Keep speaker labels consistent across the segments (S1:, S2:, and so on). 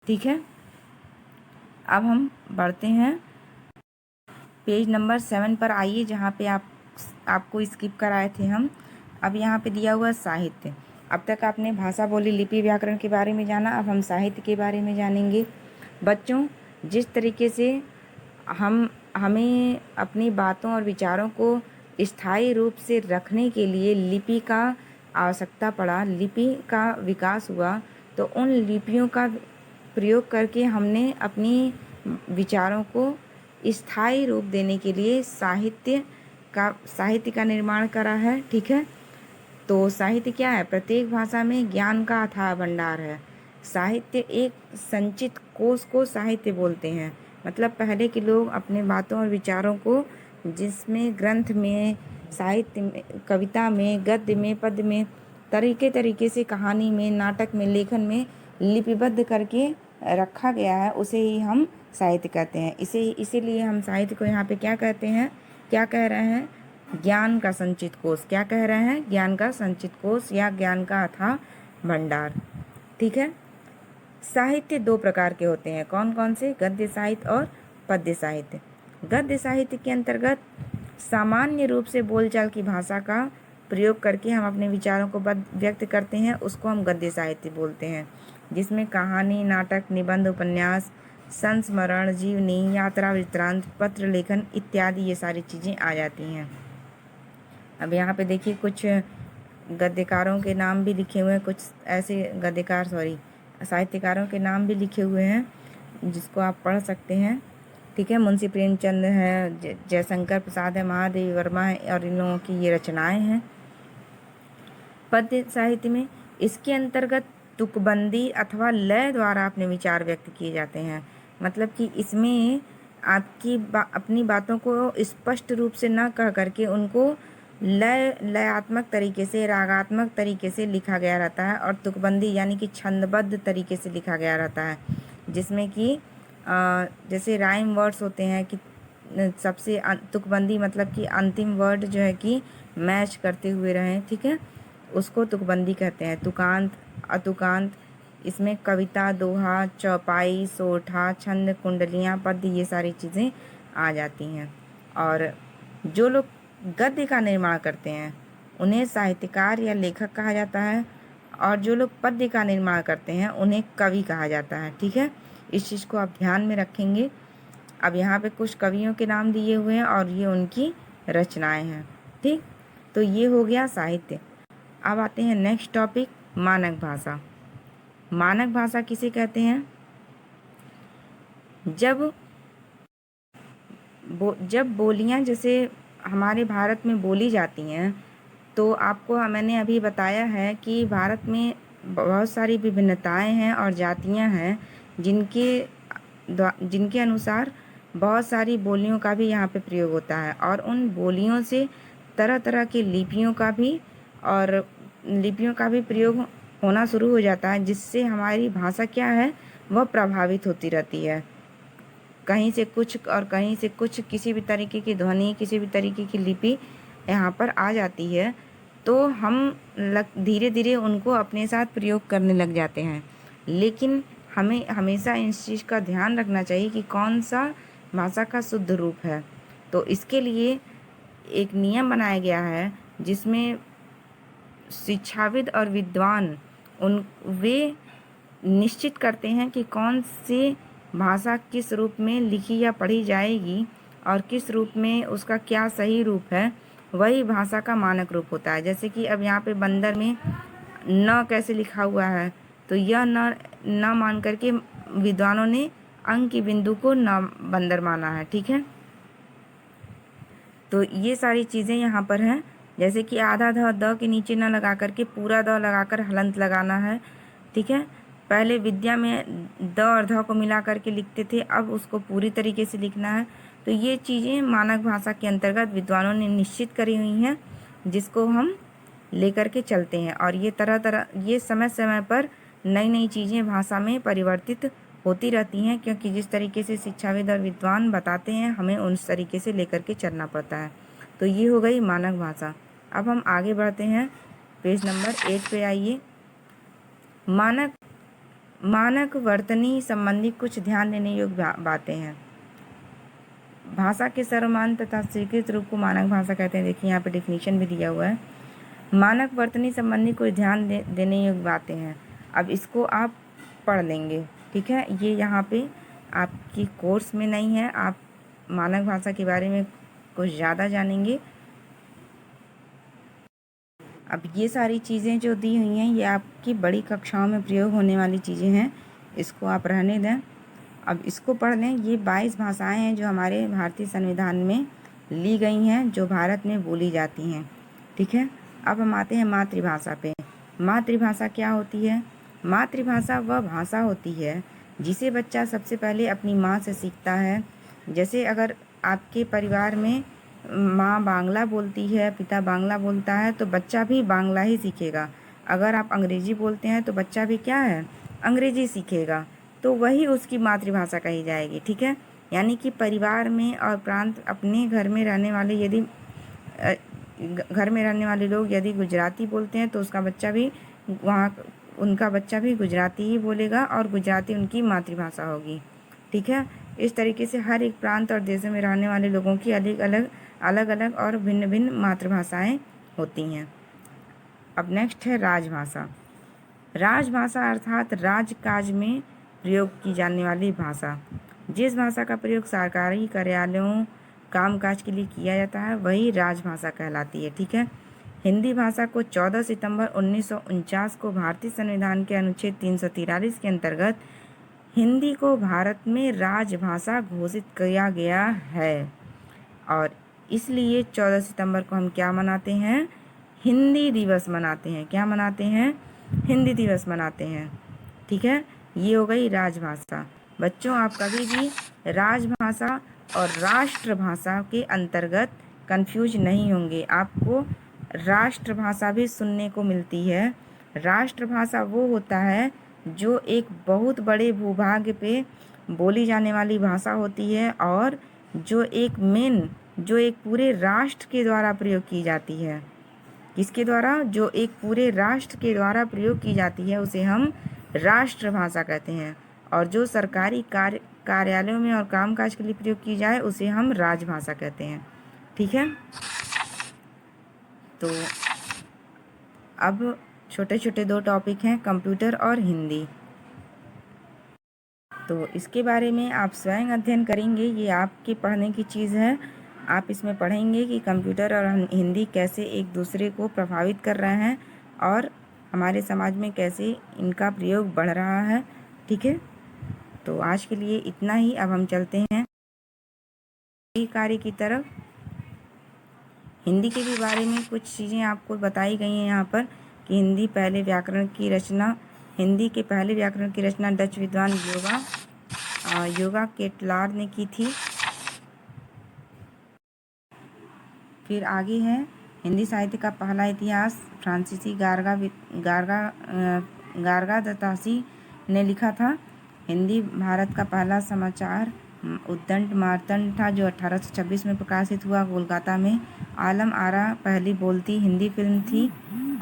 S1: ठीक है, अब हम बढ़ते हैं पेज नंबर 7 पर। आइए, जहाँ पे आपको स्किप कराए थे हम। अब यहाँ पे दिया हुआ साहित्य। अब तक आपने भाषा, बोली, लिपि, व्याकरण के बारे में जाना। अब हम साहित्य के बारे में जानेंगे। बच्चों, जिस तरीके से हमें अपनी बातों और विचारों को स्थायी रूप से रखने के लिए लिपि का आवश्यकता पड़ा, लिपि का विकास हुआ, तो उन लिपियों का प्रयोग करके हमने अपनी विचारों को स्थायी रूप देने के लिए साहित्य का निर्माण करा है। ठीक है, तो साहित्य क्या है? प्रत्येक भाषा में ज्ञान का अथाह भंडार है। साहित्य एक संचित कोश को साहित्य बोलते हैं। मतलब पहले के लोग अपने बातों और विचारों को, जिसमें ग्रंथ में, साहित्य में, कविता में, गद्य में, पद्य में, तरीके तरीके से, कहानी में, नाटक में, लेखन में लिपिबद्ध करके रखा गया है, उसे ही हम साहित्य कहते हैं। इसीलिए हम साहित्य को यहाँ पे क्या कहते हैं, क्या कह रहे हैं? ज्ञान का संचित कोश। क्या कह रहे हैं? ज्ञान का संचित कोश या ज्ञान का अथाह भंडार। ठीक है, साहित्य दो प्रकार के होते हैं। कौन कौन से? गद्य साहित्य और पद्य साहित्य। गद्य साहित्य के अंतर्गत सामान्य रूप से बोलचाल की भाषा का प्रयोग करके हम अपने विचारों को व्यक्त करते हैं, उसको हम गद्य साहित्य बोलते हैं, जिसमें कहानी, नाटक, निबंध, उपन्यास, संस्मरण, जीवनी, यात्रा वृत्तांत, पत्र लेखन इत्यादि ये सारी चीज़ें आ जाती हैं। अब यहाँ पे देखिए, कुछ गद्यकारों के नाम भी लिखे हुए हैं, कुछ ऐसे साहित्यकारों के नाम भी लिखे हुए हैं, जिसको आप पढ़ सकते हैं। ठीक है, मुंशी प्रेमचंद है, जयशंकर प्रसाद है, महादेवी वर्मा है, और इन लोगों की ये रचनाएं हैं। पद्य साहित्य में इसके अंतर्गत तुकबंदी अथवा लय द्वारा अपने विचार व्यक्त किए जाते हैं। मतलब कि इसमें आपकी अपनी बातों को स्पष्ट रूप से न कह करके उनको लयात्मक तरीके से, रागात्मक तरीके से लिखा गया रहता है, और तुकबंदी यानी कि छंदबद्ध तरीके से लिखा गया रहता है, जिसमें कि जैसे राइम वर्ड्स होते हैं कि सबसे तुकबंदी मतलब कि अंतिम वर्ड जो है कि मैच करते हुए रहें। ठीक है, उसको तुकबंदी कहते हैं। तुकांत, अतुकांत, इसमें कविता, दोहा, चौपाई, सोठा, छंद, कुंडलियाँ, पद्य ये सारी चीज़ें आ जाती हैं। और जो लोग गद्य का निर्माण करते हैं उन्हें साहित्यकार या लेखक कहा जाता है, और जो लोग पद्य का निर्माण करते हैं उन्हें कवि कहा जाता है। ठीक है, इस चीज़ को आप ध्यान में रखेंगे। अब यहाँ पे कुछ कवियों के नाम दिए हुए हैं और ये उनकी रचनाएं हैं। ठीक, तो ये हो गया साहित्य। अब आते हैं नेक्स्ट टॉपिक, मानक भाषा। मानक भाषा किसे कहते हैं? जब बोलियां जैसे हमारे भारत में बोली जाती हैं, तो आपको मैंने अभी बताया है कि भारत में बहुत सारी विभिन्नताएं हैं और जातियां हैं, जिनके अनुसार बहुत सारी बोलियों का भी यहाँ पे प्रयोग होता है, और उन बोलियों से तरह तरह की लिपियों का भी प्रयोग होना शुरू हो जाता है, जिससे हमारी भाषा क्या है, वह प्रभावित होती रहती है। कहीं से कुछ और कहीं से कुछ, किसी भी तरीके की ध्वनि, किसी भी तरीके की लिपि यहाँ पर आ जाती है, तो हम धीरे धीरे उनको अपने साथ प्रयोग करने लग जाते हैं। लेकिन हमें हमेशा इस चीज़ का ध्यान रखना चाहिए कि कौन सा भाषा का शुद्ध रूप है। तो इसके लिए एक नियम बनाया गया है, जिसमें शिक्षाविद और विद्वान वे निश्चित करते हैं कि कौन सी भाषा किस रूप में लिखी या पढ़ी जाएगी, और किस रूप में उसका क्या सही रूप है, वही भाषा का मानक रूप होता है। जैसे कि अब यहाँ पे बंदर में न कैसे लिखा हुआ है, तो यह न मान करके विद्वानों ने अंक की बिंदु को न बंदर माना है। ठीक है, तो ये सारी चीज़ें यहाँ पर हैं। जैसे कि आधा द के नीचे न लगा करके पूरा द लगाकर हलंत लगाना है। ठीक है, पहले विद्या में द और ध को मिला करके लिखते थे, अब उसको पूरी तरीके से लिखना है। तो ये चीज़ें मानक भाषा के अंतर्गत विद्वानों ने निश्चित करी हुई हैं, जिसको हम लेकर के चलते हैं। और ये समय समय पर नई नई चीज़ें भाषा में परिवर्तित होती रहती हैं, क्योंकि जिस तरीके से शिक्षाविद और विद्वान बताते हैं, हमें उस तरीके से लेकर के चलना पड़ता है। तो ये हो गई मानक भाषा। अब हम आगे बढ़ते हैं, पेज नंबर 8 पे आइए। मानक मानक वर्तनी संबंधी कुछ ध्यान देने योग्य बातें हैं। भाषा के सर्वमान्य तथा स्वीकृत रूप को मानक भाषा कहते हैं। देखिए यहाँ पे डेफिनेशन भी दिया हुआ है। मानक वर्तनी संबंधी कुछ ध्यान देने योग्य बातें हैं। अब इसको आप पढ़ लेंगे, ठीक है। ये यहाँ पे आपकी कोर्स में नहीं है, आप मानक भाषा के बारे में कुछ ज़्यादा जानेंगे। अब ये सारी चीज़ें जो दी हुई हैं ये आपकी बड़ी कक्षाओं में प्रयोग होने वाली चीज़ें हैं, इसको आप रहने दें। अब इसको पढ़ लें। ये 22 भाषाएं हैं जो हमारे भारतीय संविधान में ली गई हैं, जो भारत में बोली जाती हैं, ठीक है। अब हम आते हैं मातृभाषा पे। मातृभाषा क्या होती है? मातृभाषा वह भाषा होती है जिसे बच्चा सबसे पहले अपनी माँ से सीखता है। जैसे अगर आपके परिवार में माँ बांग्ला बोलती है, पिता बांग्ला बोलता है, तो बच्चा भी बांग्ला ही सीखेगा। अगर आप अंग्रेजी बोलते हैं तो बच्चा भी क्या है, अंग्रेजी सीखेगा। तो वही उसकी मातृभाषा कही जाएगी, ठीक है। यानी कि परिवार में और प्रांत अपने घर में रहने वाले यदि घर में रहने वाले लोग यदि गुजराती बोलते हैं तो उसका बच्चा भी वहाँ उनका बच्चा भी गुजराती ही बोलेगा और गुजराती उनकी मातृभाषा होगी, ठीक है। इस तरीके से हर एक प्रांत और देशों में रहने वाले लोगों की अलग अलग और भिन्न भिन्न मातृभाषाएं होती हैं। अब नेक्स्ट है राजभाषा। राजभाषा अर्थात राजकाज में प्रयोग की जाने वाली भाषा। जिस भाषा का प्रयोग सरकारी कार्यालयों कामकाज के लिए किया जाता है वही राजभाषा कहलाती है, ठीक है। हिंदी भाषा को 14 सितंबर 1949 को भारतीय संविधान के अनुच्छेद 343 के अंतर्गत हिंदी को भारत में राजभाषा घोषित किया गया है और इसलिए 14 सितंबर को हम क्या मनाते हैं, हिंदी दिवस मनाते हैं। क्या मनाते हैं? हिंदी दिवस मनाते हैं, ठीक है। ये हो गई राजभाषा। बच्चों आप कभी भी राजभाषा और राष्ट्रभाषा के अंतर्गत कंफ्यूज नहीं होंगे। आपको राष्ट्रभाषा भी सुनने को मिलती है। राष्ट्रभाषा वो होता है जो एक बहुत बड़े भूभाग पे बोली जाने वाली भाषा होती है और जो एक पूरे राष्ट्र के द्वारा प्रयोग की जाती है। किसके द्वारा? जो एक पूरे राष्ट्र के द्वारा प्रयोग की जाती है उसे हम राष्ट्रभाषा कहते हैं और जो सरकारी कार्यालयों में और कामकाज के लिए प्रयोग की जाए उसे हम राजभाषा कहते हैं, ठीक है। तो अब छोटे छोटे 2 टॉपिक हैं, कंप्यूटर और हिंदी। तो इसके बारे में आप स्वयं अध्ययन करेंगे, ये आपके पढ़ने की चीज़ है। आप इसमें पढ़ेंगे कि कंप्यूटर और हिंदी कैसे एक दूसरे को प्रभावित कर रहे हैं और हमारे समाज में कैसे इनका प्रयोग बढ़ रहा है, ठीक है। तो आज के लिए इतना ही। अब हम चलते हैं कार्य की तरफ। हिंदी के भी बारे में कुछ चीज़ें आपको बताई गई हैं यहाँ पर कि हिंदी के पहले व्याकरण की रचना डच विद्वान योगा केटलार ने की थी। फिर आगे है हिंदी साहित्य का पहला इतिहास फ्रांसीसी गार्गा दत्तासी ने लिखा था। हिंदी भारत का पहला समाचार उद्दंड मार्तंड था जो 1826 में प्रकाशित हुआ कोलकाता में। आलम आरा पहली बोलती हिंदी फिल्म थी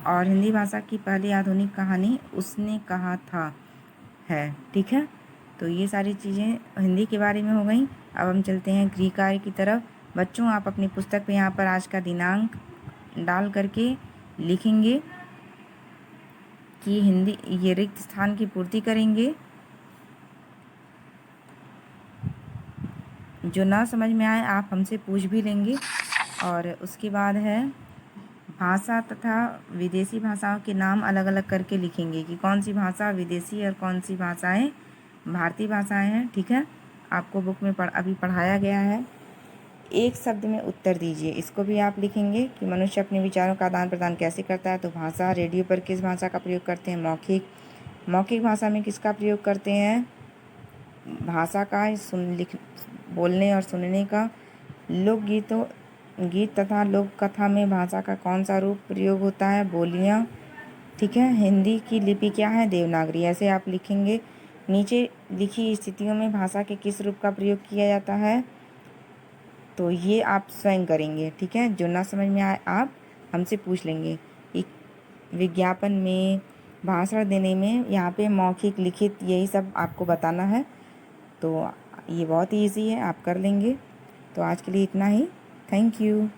S1: और हिंदी भाषा की पहली आधुनिक कहानी उसने कहा था है, ठीक है। तो ये सारी चीज़ें हिंदी के बारे में हो गई। अब हम चलते हैं गृह कार्य की तरफ। बच्चों आप अपनी पुस्तक पे यहाँ पर आज का दिनांक डाल करके लिखेंगे कि हिंदी ये रिक्त स्थान की पूर्ति करेंगे। जो ना समझ में आए आप हमसे पूछ भी लेंगे। और उसके बाद है भाषा तथा विदेशी भाषाओं के नाम अलग अलग करके लिखेंगे कि कौन सी भाषा विदेशी और कौन सी भाषाएं भारतीय भाषाएं हैं, ठीक है। आपको बुक में अभी पढ़ाया गया है। एक शब्द में उत्तर दीजिए, इसको भी आप लिखेंगे कि मनुष्य अपने विचारों का आदान प्रदान कैसे करता है। तो भाषा, रेडियो पर किस भाषा का प्रयोग करते हैं? मौखिक भाषा में किसका प्रयोग करते हैं? भाषा का बोलने और सुनने का। गीत तथा लोक कथा में भाषा का कौन सा रूप प्रयोग होता है? बोलियाँ, ठीक है। हिंदी की लिपि क्या है? देवनागरी। ऐसे आप लिखेंगे। नीचे लिखी स्थितियों में भाषा के किस रूप का प्रयोग किया जाता है? तो ये आप स्वयं करेंगे, ठीक है। जो ना समझ में आए आप हमसे पूछ लेंगे। विज्ञापन में, भाषण देने में यहाँ पे मौखिक, लिखित यही सब आपको बताना है। तो ये बहुत ईजी है, आप कर लेंगे। तो आज के लिए इतना ही। Thank you.